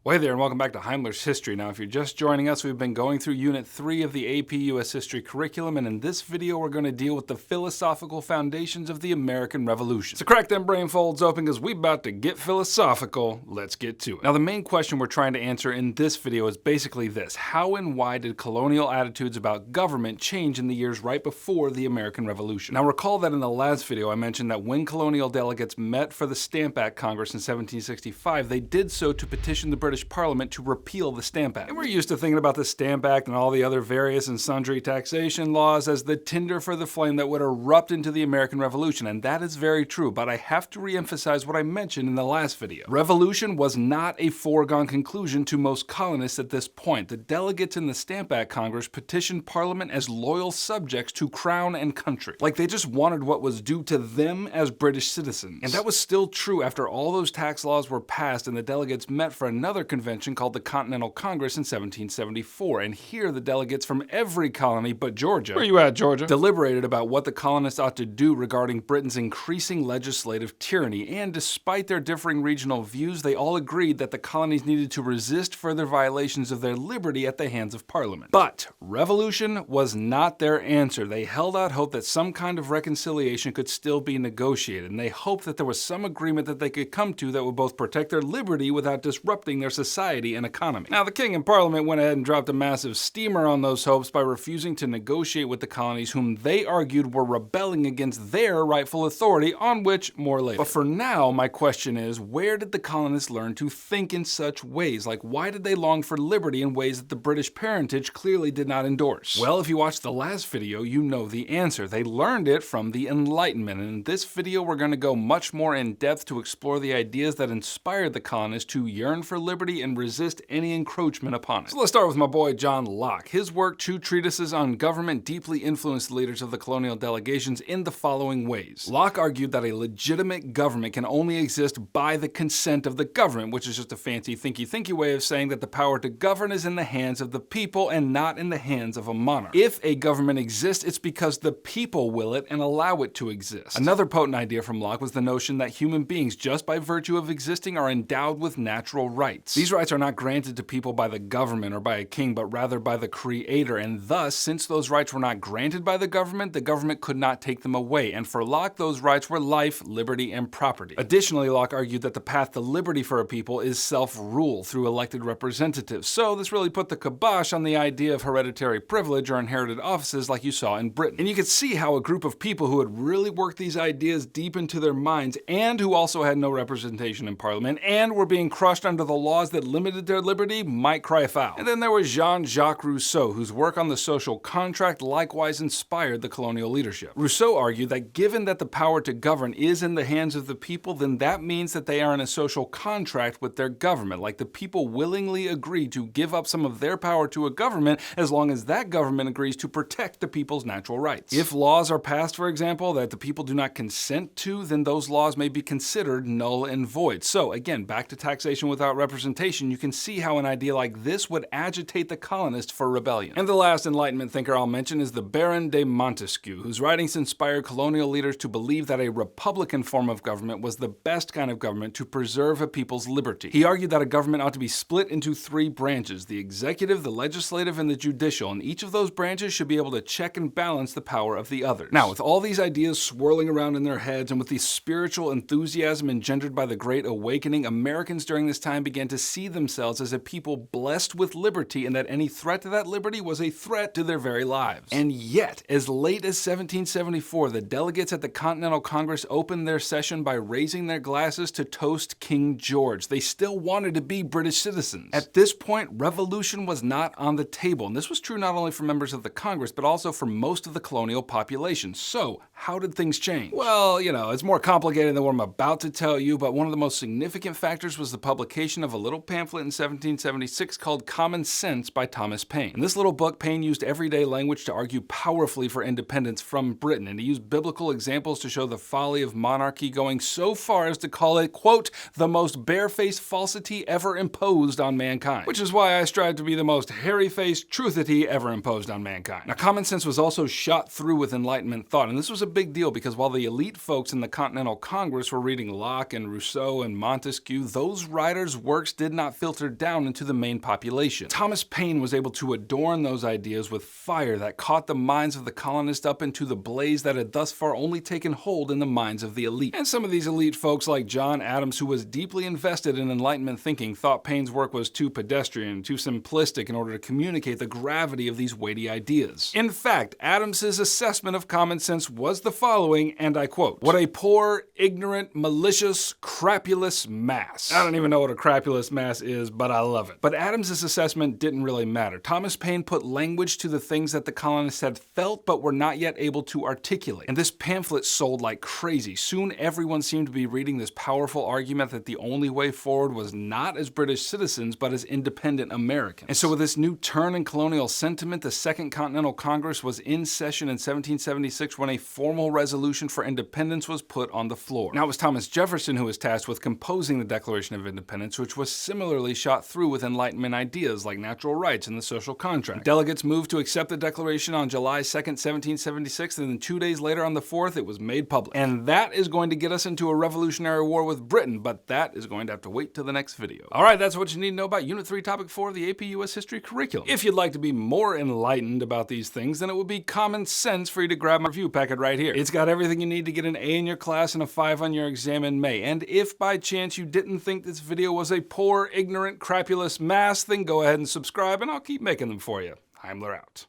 Well, hey there, and welcome back to Heimler's History. Now, if you're just joining us, we've been going through Unit 3 of the AP U.S. History curriculum, and in this video, we're going to deal with the philosophical foundations of the American Revolution. So crack them brain folds open, because we're about to get philosophical. Let's get to it. Now, the main question we're trying to answer in this video is basically this. How and why did colonial attitudes about government change in the years right before the American Revolution? Now, recall that in the last video, I mentioned that when colonial delegates met for the Stamp Act Congress in 1765, they did so to petition the British Parliament to repeal the Stamp Act. And we're used to thinking about the Stamp Act and all the other various and sundry taxation laws as the tinder for the flame that would erupt into the American Revolution, and that is very true, but I have to re-emphasize what I mentioned in the last video. Revolution was not a foregone conclusion to most colonists at this point. The delegates in the Stamp Act Congress petitioned Parliament as loyal subjects to crown and country. Like they just wanted what was due to them as British citizens. And that was still true after all those tax laws were passed and the delegates met for another convention called the Continental Congress in 1774, and here the delegates from every colony but Georgia, where you at, Georgia, deliberated about what the colonists ought to do regarding Britain's increasing legislative tyranny, and despite their differing regional views, they all agreed that the colonies needed to resist further violations of their liberty at the hands of Parliament. But revolution was not their answer. They held out hope that some kind of reconciliation could still be negotiated, and they hoped that there was some agreement that they could come to that would both protect their liberty without disrupting their society and economy. Now, the king and Parliament went ahead and dropped a massive steamer on those hopes by refusing to negotiate with the colonies whom they argued were rebelling against their rightful authority, on which more later. But for now, my question is, where did the colonists learn to think in such ways? Like, why did they long for liberty in ways that the British parentage clearly did not endorse? Well, if you watched the last video, you know the answer. They learned it from the Enlightenment, and in this video, we're going to go much more in depth to explore the ideas that inspired the colonists to yearn for liberty and resist any encroachment upon it. So let's start with my boy John Locke. His work, Two Treatises on Government, deeply influenced the leaders of the colonial delegations in the following ways. Locke argued that a legitimate government can only exist by the consent of the government, which is just a fancy thinky way of saying that the power to govern is in the hands of the people and not in the hands of a monarch. If a government exists, it's because the people will it and allow it to exist. Another potent idea from Locke was the notion that human beings, just by virtue of existing, are endowed with natural rights. These rights are not granted to people by the government or by a king, but rather by the creator, and thus, since those rights were not granted by the government could not take them away, and for Locke, those rights were life, liberty, and property. Additionally, Locke argued that the path to liberty for a people is self-rule through elected representatives, so this really put the kibosh on the idea of hereditary privilege or inherited offices like you saw in Britain. And you could see how a group of people who had really worked these ideas deep into their minds, and who also had no representation in Parliament, and were being crushed under the laws that limited their liberty, might cry foul. And then there was Jean-Jacques Rousseau, whose work on the social contract likewise inspired the colonial leadership. Rousseau argued that given that the power to govern is in the hands of the people, then that means that they are in a social contract with their government, like the people willingly agree to give up some of their power to a government as long as that government agrees to protect the people's natural rights. If laws are passed, for example, that the people do not consent to, then those laws may be considered null and void. So again, back to taxation without representation, you can see how an idea like this would agitate the colonists for rebellion. And the last Enlightenment thinker I'll mention is the Baron de Montesquieu, whose writings inspired colonial leaders to believe that a republican form of government was the best kind of government to preserve a people's liberty. He argued that a government ought to be split into three branches: the executive, the legislative, and the judicial, and each of those branches should be able to check and balance the power of the others. Now, with all these ideas swirling around in their heads, and with the spiritual enthusiasm engendered by the Great Awakening, Americans during this time began to see themselves as a people blessed with liberty, and that any threat to that liberty was a threat to their very lives. And yet, as late as 1774, the delegates at the Continental Congress opened their session by raising their glasses to toast King George. They still wanted to be British citizens. At this point, revolution was not on the table, and this was true not only for members of the Congress, but also for most of the colonial population. So, how did things change? Well, it's more complicated than what I'm about to tell you, but one of the most significant factors was the publication of a little pamphlet in 1776 called Common Sense by Thomas Paine. In this little book, Paine used everyday language to argue powerfully for independence from Britain, and he used biblical examples to show the folly of monarchy, going so far as to call it, quote, the most barefaced falsity ever imposed on mankind. Which is why I strive to be the most hairy-faced truthity ever imposed on mankind. Now, Common Sense was also shot through with Enlightenment thought, and this was a big deal because while the elite folks in the Continental Congress were reading Locke and Rousseau and Montesquieu, those writers' works did not filter down into the main population. Thomas Paine was able to adorn those ideas with fire that caught the minds of the colonists up into the blaze that had thus far only taken hold in the minds of the elite. And some of these elite folks like John Adams, who was deeply invested in Enlightenment thinking, thought Paine's work was too pedestrian, too simplistic in order to communicate the gravity of these weighty ideas. In fact, Adams's assessment of common sense was the following, and I quote, "What a poor, ignorant, malicious, crapulous mass." I don't even know what a crapulous mass is, but I love it. But Adams's assessment didn't really matter. Thomas Paine put language to the things that the colonists had felt but were not yet able to articulate. And this pamphlet sold like crazy. Soon everyone seemed to be reading this powerful argument that the only way forward was not as British citizens, but as independent Americans. And so with this new turn in colonial sentiment, the Second Continental Congress was in session in 1776 when a formal resolution for independence was put on the floor. Now it was Thomas Jefferson who was tasked with composing the Declaration of Independence, which was similarly shot through with Enlightenment ideas like natural rights and the social contract. Delegates moved to accept the Declaration on July 2nd, 1776, and then 2 days later on the 4th, it was made public. And that is going to get us into a revolutionary war with Britain, but that is going to have to wait till the next video. Alright, that's what you need to know about Unit 3, Topic 4 of the AP U.S. History curriculum. If you'd like to be more enlightened about these things, then it would be common sense for you to grab my review packet right here. It's got everything you need to get an A in your class and a 5 on your exam in May. And if by chance you didn't think this video was a poor, ignorant, crapulous mass, then go ahead and subscribe and I'll keep making them for you. Heimler out.